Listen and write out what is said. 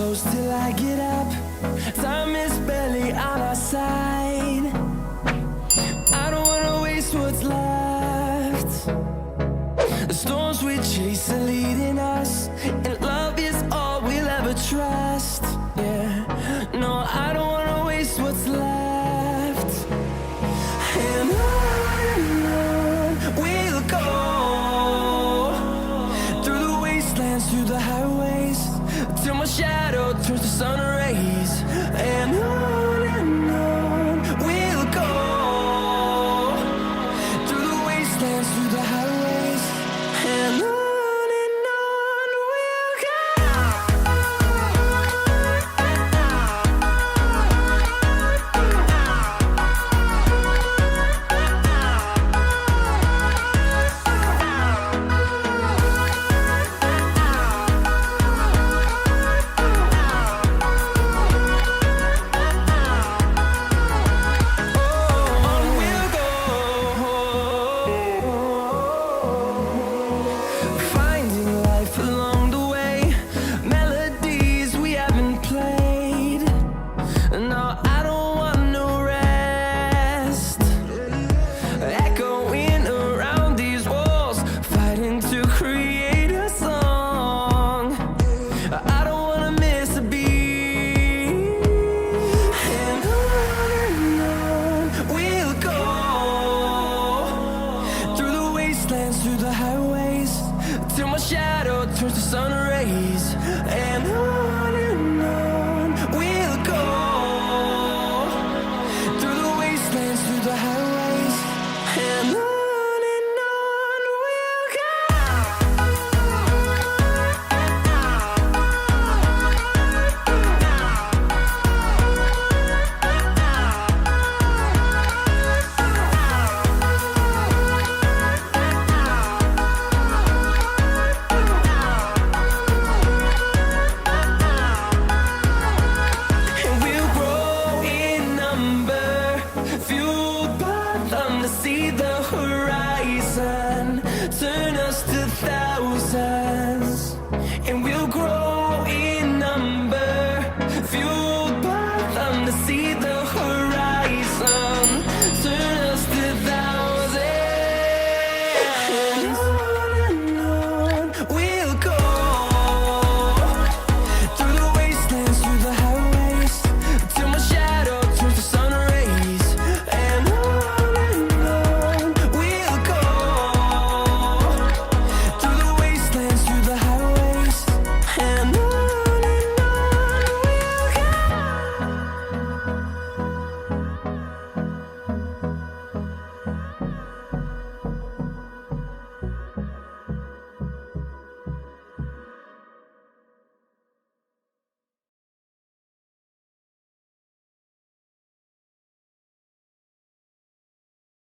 close till I get up. Time is barely on our side. I don't wanna waste what's left. The storms we chase are leading us, and love is all we'll ever trust. Yeah, no, I don't wanna waste what's left. And on we'll go, through the wastelands, through the highways, till my shadow turns to sun rays. And on we'll go, through the wastelands, through the highways, and on we'll go. Finding life along the way, melodies we haven't played. No, I don't want no rest. Echoing around these walls, fighting to create a song. I don't wanna miss a beat. And on we'll go, through the wastelands, through the highways, till my shadow turns to sun rays. And on we'll go, through the wastelands, through the highways, and on we'll go. And we'll grow in number, fueled by them to see the horizon, turn us to thousands. And we'll grow in number, fueled by them to see the horizon.